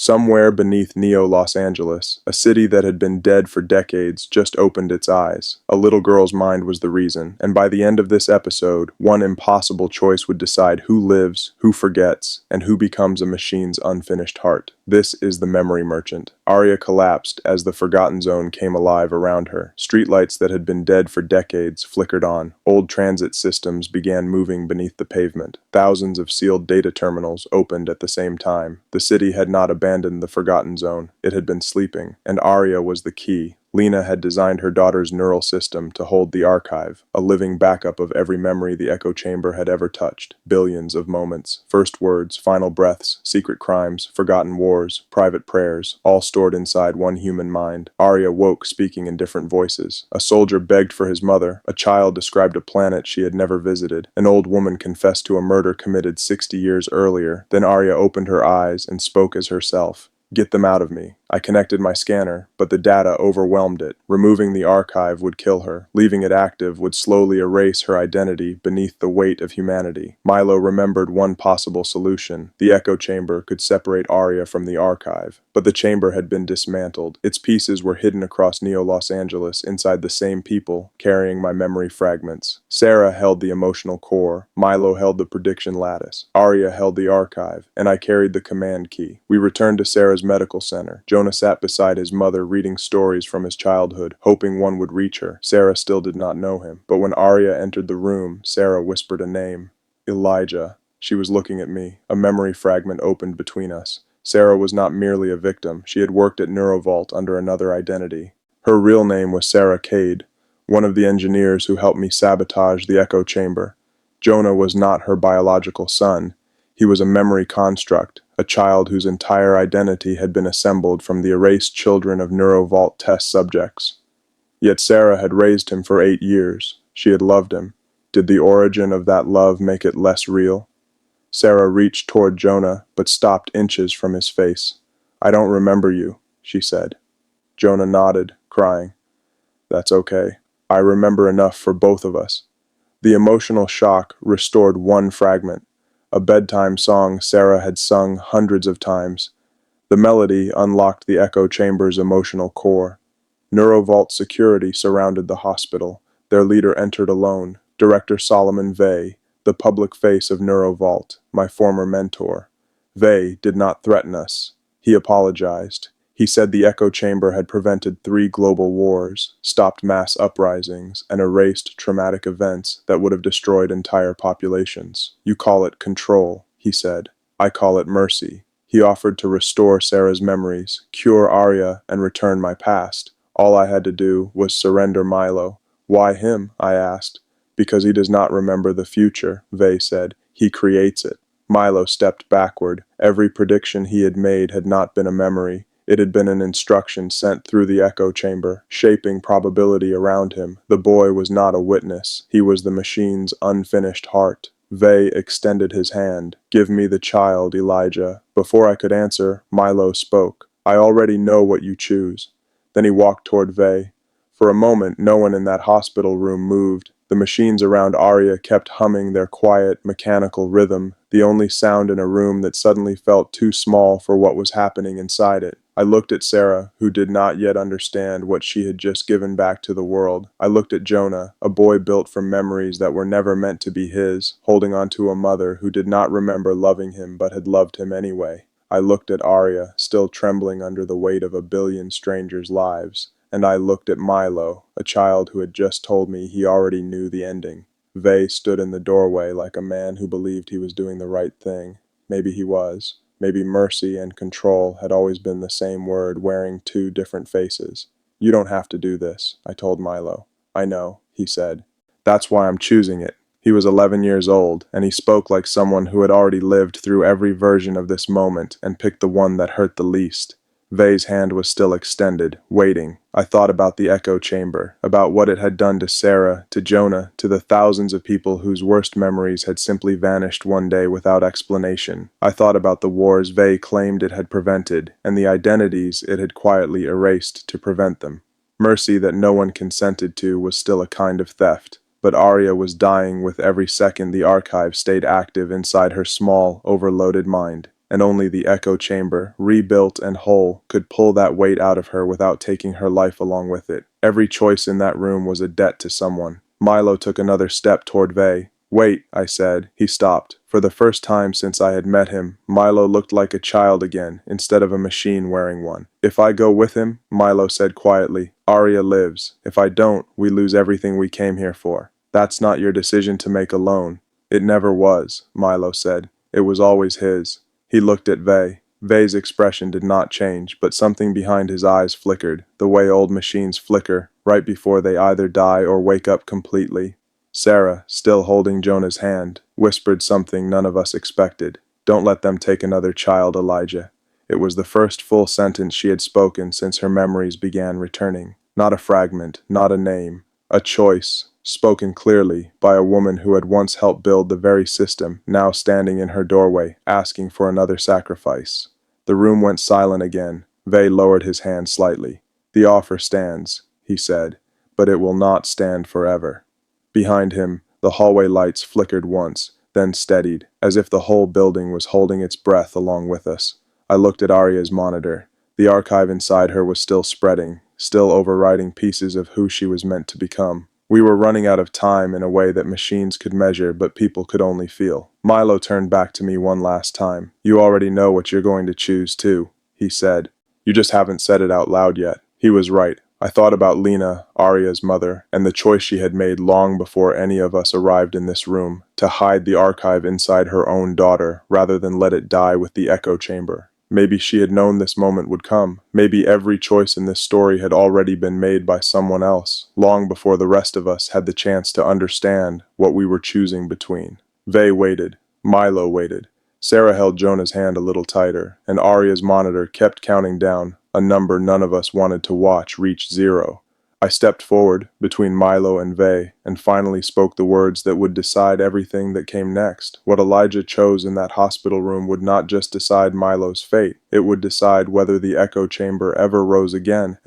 Somewhere beneath Neo-Los Angeles, a city that had been dead for decades just opened its eyes. A little girl's mind was the reason, and by the end of this episode, one impossible choice would decide who lives, who forgets, and who becomes a machine's unfinished heart. This is the Memory Merchant. Aria collapsed as the Forgotten Zone came alive around her. Streetlights that had been dead for decades flickered on. Old transit systems began moving beneath the pavement. Thousands of sealed data terminals opened at the same time. The city had not abandoned the Forgotten Zone. It had been sleeping, and Aria was the key. Lena had designed her daughter's neural system to hold the archive, a living backup of every memory the echo chamber had ever touched. Billions of moments, first words, final breaths, secret crimes, forgotten wars, private prayers, all stored inside one human mind. Aria woke speaking in different voices. A soldier begged for his mother. A child described a planet she had never visited. An old woman confessed to a murder committed 60 years earlier. Then Aria opened her eyes and spoke as herself. "Get them out of me." I connected my scanner, but the data overwhelmed it. Removing the archive would kill her. Leaving it active would slowly erase her identity beneath the weight of humanity. Milo remembered one possible solution. The echo chamber could separate Aria from the archive. But the chamber had been dismantled. Its pieces were hidden across Neo-Los Angeles inside the same people, carrying my memory fragments. Sera held the emotional core. Milo held the prediction lattice. Aria held the archive, and I carried the command key. We returned to Sera's medical center. Jonah sat beside his mother reading stories from his childhood, hoping one would reach her. Sera still did not know him. But when Aria entered the room, Sera whispered a name. Elijah. She was looking at me. A memory fragment opened between us. Sera was not merely a victim. She had worked at Neurovault under another identity. Her real name was Sera Kade, one of the engineers who helped me sabotage the echo chamber. Jonah was not her biological son. He was a memory construct, a child whose entire identity had been assembled from the erased children of Neurovault test subjects. Yet Sera had raised him for 8 years. She had loved him. Did the origin of that love make it less real? Sera reached toward Jonah, but stopped inches from his face. "I don't remember you," she said. Jonah nodded, crying. "That's okay. I remember enough for both of us." The emotional shock restored one fragment. A bedtime song Sera had sung hundreds of times. The melody unlocked the echo chamber's emotional core. Neurovault security surrounded the hospital. Their leader entered alone, Director Solomon Vey, the public face of Neurovault, my former mentor. Vey did not threaten us. He apologized. He said the echo chamber had prevented 3 global wars, stopped mass uprisings, and erased traumatic events that would have destroyed entire populations. "You call it control," he said. "I call it mercy." He offered to restore Sera's memories, cure Aria, and return my past. All I had to do was surrender Milo. "Why him?" I asked. "Because he does not remember the future," Vey said. "He creates it." Milo stepped backward. Every prediction he had made had not been a memory. It had been an instruction sent through the echo chamber, shaping probability around him. The boy was not a witness. He was the machine's unfinished heart. Vey extended his hand. "Give me the child, Elijah." Before I could answer, Milo spoke. "I already know what you choose." Then he walked toward Vey. For a moment, no one in that hospital room moved. The machines around Aria kept humming their quiet, mechanical rhythm, the only sound in a room that suddenly felt too small for what was happening inside it. I looked at Sera, who did not yet understand what she had just given back to the world. I looked at Jonah, a boy built from memories that were never meant to be his, holding on to a mother who did not remember loving him but had loved him anyway. I looked at Aria, still trembling under the weight of a billion strangers' lives. And I looked at Milo, a child who had just told me he already knew the ending. Vey stood in the doorway like a man who believed he was doing the right thing. Maybe he was. Maybe mercy and control had always been the same word wearing 2 different faces. "You don't have to do this," I told Milo. "I know," he said. "That's why I'm choosing it." He was 11 years old, and he spoke like someone who had already lived through every version of this moment and picked the one that hurt the least. Vey's hand was still extended, waiting. I thought about the echo chamber, about what it had done to Sera, to Jonah, to the thousands of people whose worst memories had simply vanished one day without explanation. I thought about the wars Vey claimed it had prevented, and the identities it had quietly erased to prevent them. Mercy that no one consented to was still a kind of theft. But Aria was dying with every second the archive stayed active inside her small, overloaded mind. and only the echo chamber, rebuilt and whole, could pull that weight out of her without taking her life along with it. Every choice in that room was a debt to someone. Milo took another step toward Vey. "Wait," I said. He stopped. For the first time since I had met him, Milo looked like a child again, instead of a machine wearing one. "If I go with him," Milo said quietly, "Aria lives. If I don't, we lose everything we came here for. That's not your decision to make alone." "It never was," Milo said. "It was always his." He looked at Vey. Vey's expression did not change, but something behind his eyes flickered, the way old machines flicker, right before they either die or wake up completely. Sera, still holding Jonah's hand, whispered something none of us expected. "Don't let them take another child, Elijah." It was the first full sentence she had spoken since her memories began returning. Not a fragment, not a name. A choice, spoken clearly by a woman who had once helped build the very system, now standing in her doorway, asking for another sacrifice. The room went silent again. Vey lowered his hand slightly. "The offer stands," he said, "but it will not stand forever." Behind him, the hallway lights flickered once, then steadied, as if the whole building was holding its breath along with us. I looked at Aria's monitor. The archive inside her was still spreading, still overriding pieces of who she was meant to become. We were running out of time in a way that machines could measure but people could only feel. Milo turned back to me one last time. "You already know what you're going to choose too," he said. "You just haven't said it out loud yet." He was right. I thought about Lena, Aria's mother, and the choice she had made long before any of us arrived in this room, to hide the archive inside her own daughter rather than let it die with the echo chamber. Maybe she had known this moment would come. Maybe every choice in this story had already been made by someone else, long before the rest of us had the chance to understand what we were choosing between. Vey waited. Milo waited. Sera held Jonah's hand a little tighter, and Aria's monitor kept counting down. A number none of us wanted to watch reach 0. I stepped forward, between Milo and Vey, and finally spoke the words that would decide everything that came next. What Elijah chose in that hospital room would not just decide Milo's fate, it would decide whether the echo chamber ever rose again.